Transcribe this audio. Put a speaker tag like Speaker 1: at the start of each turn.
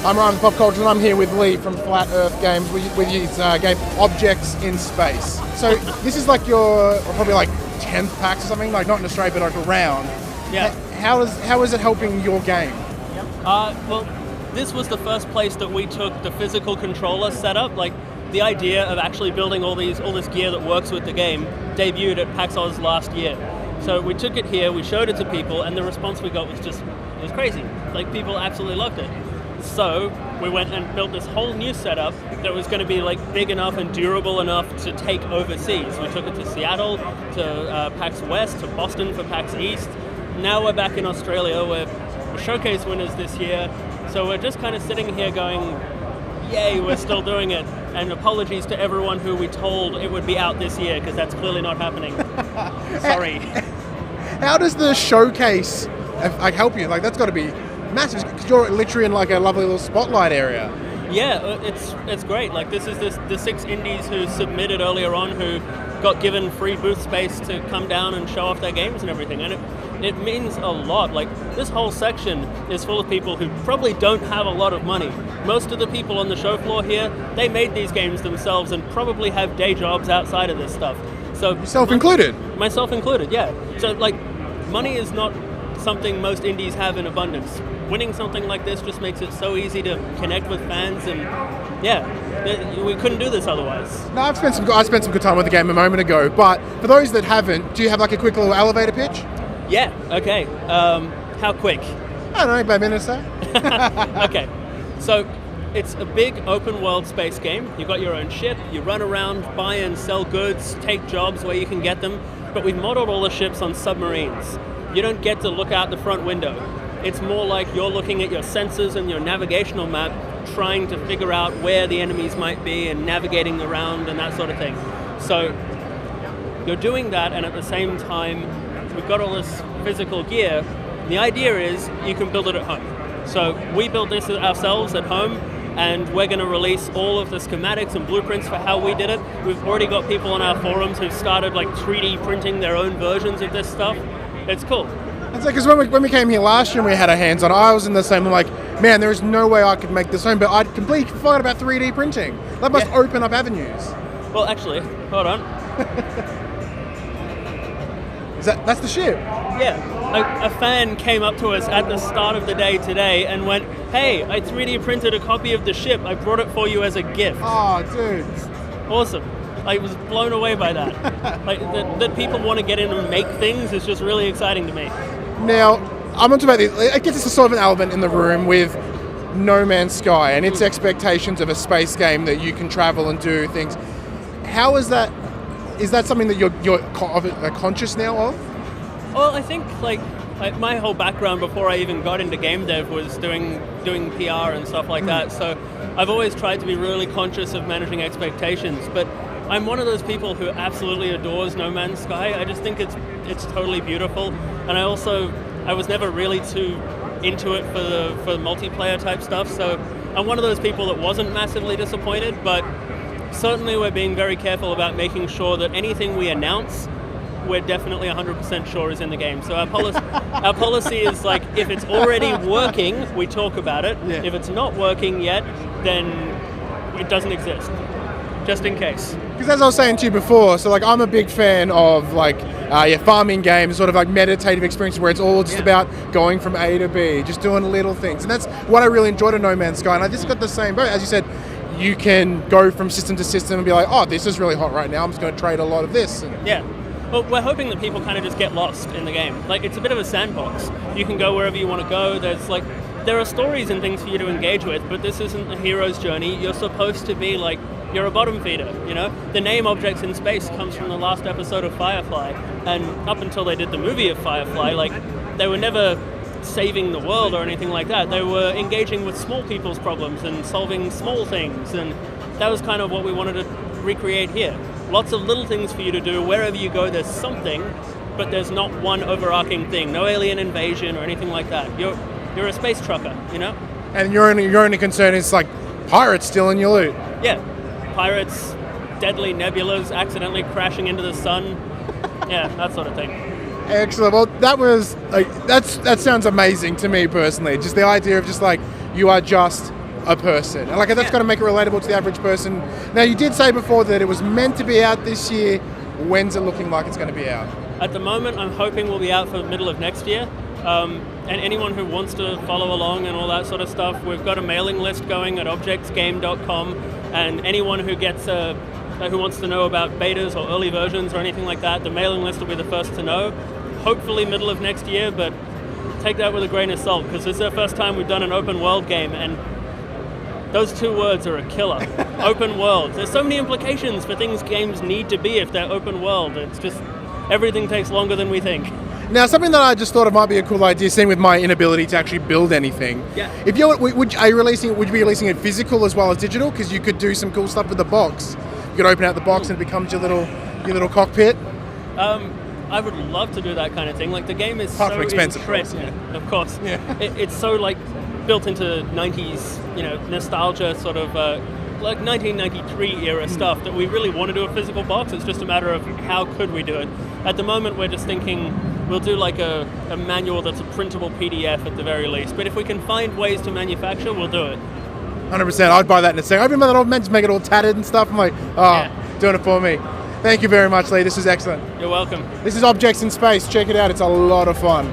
Speaker 1: I'm Ryan from Pop Culture, and I'm here with Leigh from Flat Earth Games with his game Objects in Space. So this is like your probably like 10th PAX or something, like not in Australia but like around.
Speaker 2: Yeah.
Speaker 1: How is it helping your game?
Speaker 2: Well, this was the first place that we took the physical controller setup. Like the idea of actually building all this gear that works with the game debuted at PAX AUS last year. So we took it here, we showed it to people, and the response we got was crazy. Like people absolutely loved it. So we went and built this whole new setup that was going to be like big enough and durable enough to take overseas. We took it to Seattle, to PAX West, to Boston for PAX East. Now we're back in Australia. We're showcase winners this year. So we're just kind of sitting here going, yay, we're still doing it. And apologies to everyone who we told it would be out this year, because that's clearly not happening. Sorry.
Speaker 1: How does the showcase like help you? Like that's got to be massive, because you're literally in like a lovely little spotlight area.
Speaker 2: Yeah, it's great. Like this is the 6 indies who submitted earlier on, who got given free booth space to come down and show off their games and everything, and it means a lot. Like this whole section is full of people who probably don't have a lot of money. Most of the people on the show floor here, they made these games themselves and probably have day jobs outside of this stuff. So
Speaker 1: yourself included.
Speaker 2: Myself included, yeah. So like, money is not something most indies have in abundance. Winning something like this just makes it so easy to connect with fans, and yeah, we couldn't do this otherwise.
Speaker 1: No, I spent some good time with the game a moment ago, but for those that haven't, do you have like a quick little elevator pitch?
Speaker 2: Yeah, okay. How quick?
Speaker 1: I don't know, about a minute or so.
Speaker 2: Okay, so it's a big open world space game. You've got your own ship, you run around, buy and sell goods, take jobs where you can get them, but we've modeled all the ships on submarines. You don't get to look out the front window. It's more like you're looking at your sensors and your navigational map, trying to figure out where the enemies might be and navigating around and that sort of thing. So you're doing that, and at the same time, we've got all this physical gear. The idea is you can build it at home. So we built this ourselves at home, and we're going to release all of the schematics and blueprints for how we did it. We've already got people on our forums who've started like 3D printing their own versions of this stuff. It's cool.
Speaker 1: It's like, because when we came here last year and we had our hands on, I was in the same, I'm like, man, there is no way I could make this home, but I'd completely forgot about 3D printing. That must open up avenues.
Speaker 2: Well, actually, hold on.
Speaker 1: That's the ship?
Speaker 2: Yeah. A fan came up to us at the start of the day today and went, hey, I 3D printed a copy of the ship. I brought it for you as a gift.
Speaker 1: Oh, dude.
Speaker 2: Awesome. I was blown away by that. Like that people want to get in and make things is just really exciting to me.
Speaker 1: Now, I'm on to about this. I guess it's a sort of an element in the room with No Man's Sky and its expectations of a space game that you can travel and do things. How is that? Is that something that you're conscious now of?
Speaker 2: Well, I think like my whole background before I even got into game dev was doing PR and stuff like that. So I've always tried to be really conscious of managing expectations, but I'm one of those people who absolutely adores No Man's Sky. I just think it's totally beautiful, and I was never really too into it for the multiplayer type stuff. So I'm one of those people that wasn't massively disappointed, but certainly we're being very careful about making sure that anything we announce, we're definitely 100% sure is in the game. So our policy is like, if it's already working, we talk about it.
Speaker 1: Yeah.
Speaker 2: If it's not working yet, then it doesn't exist. Just in case.
Speaker 1: Because as I was saying to you before, so like I'm a big fan of like farming games, sort of like meditative experiences where it's all just about going from A to B, just doing little things, and that's what I really enjoyed in No Man's Sky. And I just got the same boat, as you said. You can go from system to system and be like, oh, this is really hot right now. I'm just going to trade a lot of this.
Speaker 2: Yeah. Well, we're hoping that people kind of just get lost in the game. Like it's a bit of a sandbox. You can go wherever you want to go. There are stories and things for you to engage with, but this isn't a hero's journey. You're supposed to be like, you're a bottom feeder, you know? The name Objects in Space comes from the last episode of Firefly, and up until they did the movie of Firefly, like, they were never saving the world or anything like that. They were engaging with small people's problems and solving small things, and that was kind of what we wanted to recreate here. Lots of little things for you to do. Wherever you go, there's something, but there's not one overarching thing. No alien invasion or anything like that. You're a space trucker, you know?
Speaker 1: And your only concern is like pirates stealing your loot.
Speaker 2: Yeah. Pirates, deadly nebulas, accidentally crashing into the sun. Yeah, that sort of thing.
Speaker 1: Excellent. Well, that sounds amazing to me personally. Just the idea of just like you are just a person. And like that's got to make it relatable to the average person. Now, you did say before that it was meant to be out this year. When's it looking like it's going to be out?
Speaker 2: At the moment, I'm hoping we'll be out for the middle of next year. And anyone who wants to follow along and all that sort of stuff, we've got a mailing list going at objectsgame.com, and anyone who gets who wants to know about betas or early versions or anything like that, the mailing list will be the first to know. Hopefully middle of next year, but take that with a grain of salt, because this is the first time we've done an open world game, and those two words are a killer. Open world. There's so many implications for things games need to be if they're open world. It's just everything takes longer than we think.
Speaker 1: Now, something that I just thought it might be a cool idea, seeing with my inability to actually build anything.
Speaker 2: Yeah.
Speaker 1: If you're, would you be releasing it physical as well as digital? Because you could do some cool stuff with the box. You could open out the box and it becomes your little cockpit.
Speaker 2: I would love to do that kind of thing. Like, the game is
Speaker 1: Apart
Speaker 2: so
Speaker 1: from expensive,
Speaker 2: of course.
Speaker 1: Yeah.
Speaker 2: It's so like built into 90s, nostalgia sort of. Like 1993 era stuff that we really want to do a physical box. It's just a matter of how could we do it. At the moment, we're just thinking we'll do like a manual that's a printable PDF at the very least. But if we can find ways to manufacture, we'll do it.
Speaker 1: 100%. I'd buy that in a second. I remember that old man just make it all tattered and stuff. I'm like, doing it for me. Thank you very much, Leigh. This is excellent.
Speaker 2: You're welcome.
Speaker 1: This is Objects in Space. Check it out. It's a lot of fun.